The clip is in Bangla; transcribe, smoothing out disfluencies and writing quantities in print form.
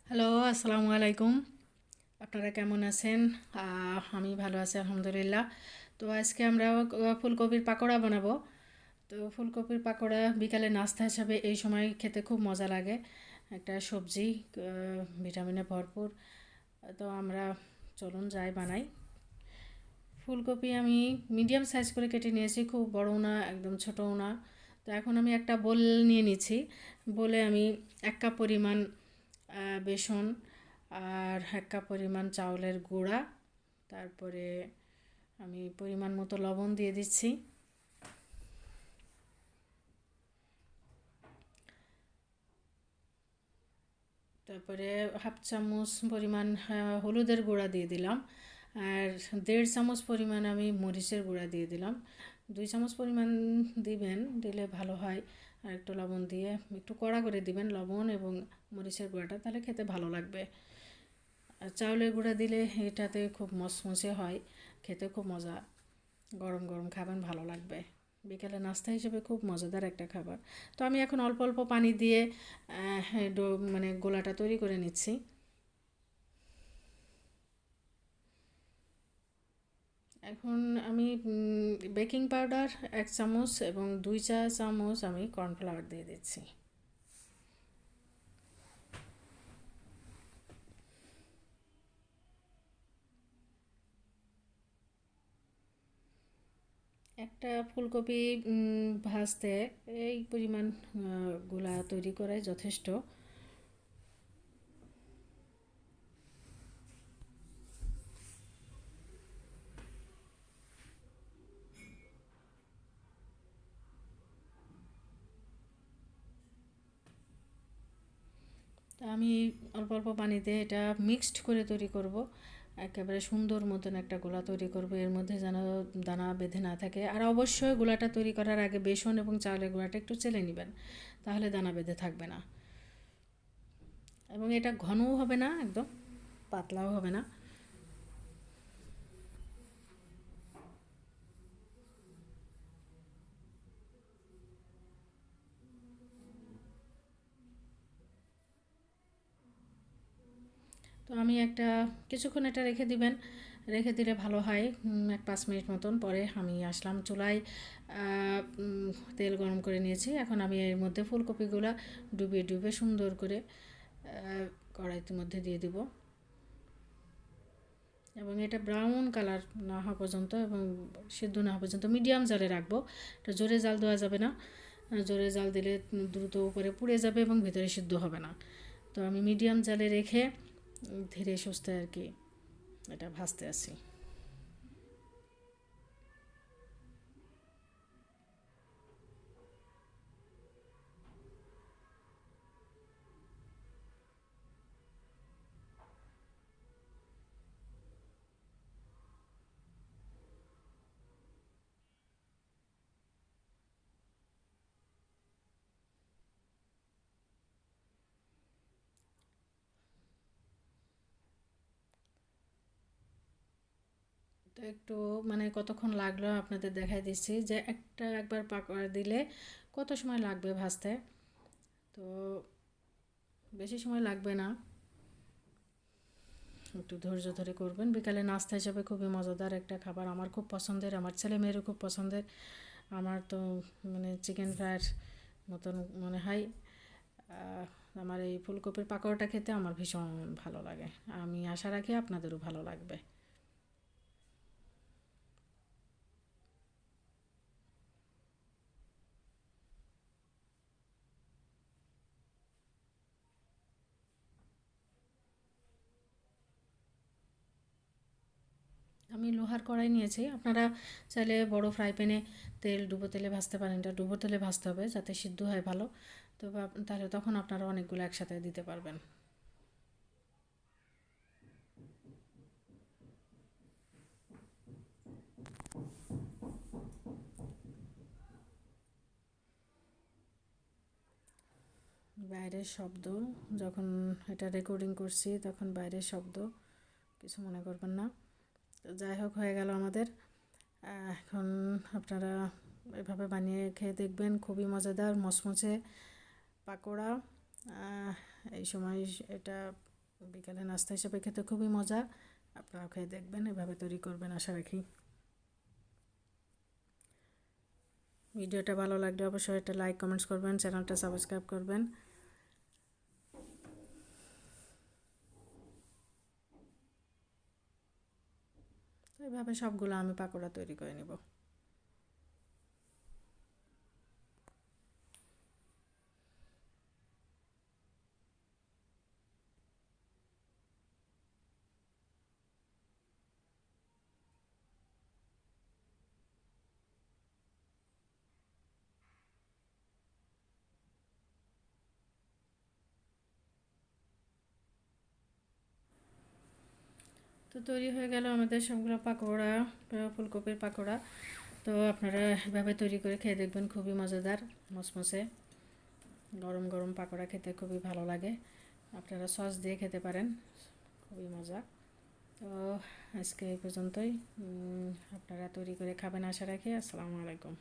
হ্যালো, আসসালামু আলাইকুম। আপনারা কেমন আছেন? আমি ভালো আছি আলহামদুলিল্লাহ। তো আজকে আমরা ফুলকপির পাকোড়া বানাবো। তো ফুলকপির পাকোড়া বিকালে নাস্তা হিসাবে এই সময় খেতে খুব মজা লাগে। একটা সবজি, ভিটামিনে ভরপুর। তো আমরা চলুন যাই বানাই। ফুলকপি আমি মিডিয়াম সাইজ করে কেটে নিয়েছি, খুব বড়ও না একদম ছোটও না। তো এখন আমি একটা বোল নিয়ে নিচ্ছি। বলে আমি 1 কাপ পরিমাণ বেসন আর 1 কাপ পরিমাণ চাউলের গুঁড়া, তারপরে আমি পরিমাণ মতো লবণ দিয়ে দিচ্ছি। তারপরে 1/2 চামচ পরিমাণ হলুদের গুঁড়া দিয়ে দিলাম, আর 1.5 চামচ পরিমাণ আমি মরিচের গুঁড়া দিয়ে দিলাম। 2 চামচ পরিমাণ দিবেন, দিলে ভালো হয়। আর একটু লবণ দিয়ে একটু কড়া করে দিবেন লবণ এবং মরিচের গুঁড়াটা, তাহলে খেতে ভালো লাগবে। আর চাউলের গুঁড়া দিলে এটাতে খুব মচমচে হয়, খেতে খুব মজা। গরম গরম খাবেন, ভালো লাগবে। বিকেলে নাস্তা হিসেবে খুব মজাদার একটা খাবার। তো আমি এখন অল্প অল্প পানি দিয়ে মানে গোলাটা তৈরি করে নিচ্ছি। এখন আমি বেকিং পাউডার 1 চামচ এবং 2 চা চামচ আমি কর্নফ্লাওয়ার দিয়ে দিচ্ছি। একটা ফুলকপি ভাজতে এই পরিমাণ গোলা তৈরি করাই যথেষ্ট। তা আমি অল্প অল্প পানিতে এটা মিক্সড করে তৈরি করব। একেবারে সুন্দর মতন একটা গোলা তৈরি করব, এর মধ্যে যেন দানা বেঁধে না থাকে। আর অবশ্যই গোলাটা তৈরি করার আগে বেসন এবং চালের গুঁড়াটা একটু চেলে নেবেন, তাহলে দানা বেঁধে থাকবে না। এবং এটা ঘনও হবে না, একদম পাতলাও হবে না। তো আমি একটা কিছুক্ষণ এটা রেখে দিবেন, রেখে দিলে ভালো হয়। 1-5 মিনিট মতন পরে আমি আসলাম চুলায়। তেল গরম করে নিয়েছি, এখন আমি এর মধ্যে ফুলকপিগুলো ডুবিয়ে ডুবিয়ে সুন্দর করে কড়াইতে মধ্যে দিয়ে দিব। এবং এটা ব্রাউন কালার না হওয়া পর্যন্ত এবং সিদ্ধ না হওয়া পর্যন্ত মিডিয়াম জালে রাখবো। এটা জোরে জাল দেওয়া যাবে না, জোরে জাল দিলে দ্রুত উপরে পুড়ে যাবে এবং ভিতরে সিদ্ধ হবে না। তো আমি মিডিয়াম জালে রেখে ধীরে সুস্থে আর কি এটা ভাজতে আছি। তো একটু মানে কতক্ষণ লাগলো আপনাদের দেখাই দিচ্ছি, যে একবার পাকোড়া দিলে কত সময় লাগবে ভাজতে। তো বেশি সময় লাগবে না, একটু ধৈর্য ধরে করবেন। বিকালে নাস্তা হিসাবে খুবই মজাদার একটা খাবার, আমার খুব পছন্দের, আমার ছেলে মেয়েরও খুব পছন্দের। আমার তো মানে চিকেন ফ্রাইয়ের মতন মনে হয়। আমার এই ফুলকপির পাকোড়াটা খেতে আমার ভীষণ ভালো লাগে। আমি আশা রাখি আপনাদেরও ভালো লাগবে। আমি লোহার কড়াই নিয়েছি, আপনারা চাইলে বড় ফ্রাই প্যানে ডুবো তেলে ভাজতে পারেন। এটা ডুবো তেলে ভাজতে হবে যাতে সিদ্ধ হয় ভালো। তো তাহলে তখন আপনারা অনেকগুলো একসাথে দিতে পারবেন। বাইরের শব্দ, যখন এটা রেকর্ডিং করছি তখন বাইরের শব্দ, কিছু মনে করবেন না। তো যাই হোক, হয়ে গেল আমাদের। এখন আপনারা এভাবে বানিয়ে খেয়ে দেখবেন, খুবই মজাদার মচমচে পাকোড়া। এই সময় এটা বিকালে নাস্তা হিসেবে খেতে খুবই মজা। আপনারাও খেয়ে দেখবেন, এভাবে তৈরি করবেন আশা রাখি। ভিডিওটা ভালো লাগলে অবশ্যই একটা লাইক কমেন্টস করবেন, চ্যানেলটা সাবস্ক্রাইব করবেন। এভাবে সবগুলো আমি পাকোড়া তৈরি করে নেব। তো তৈরি হয়ে গেল আমাদের সবগুলো পাকোড়া, ফুলকপির পাকোড়া। তো আপনারা এভাবে তৈরি করে খেয়ে দেখবেন, খুবই মজাদার, মচমচে গরম গরম পাকোড়া খেতে খুবই ভালো লাগে। আপনারা সস দিয়ে খেতে পারেন, খুবই মজা। তো আজকে এই পর্যন্তই। আপনারা তৈরি করে খাবেন আশা রাখি। আসসালামু আলাইকুম।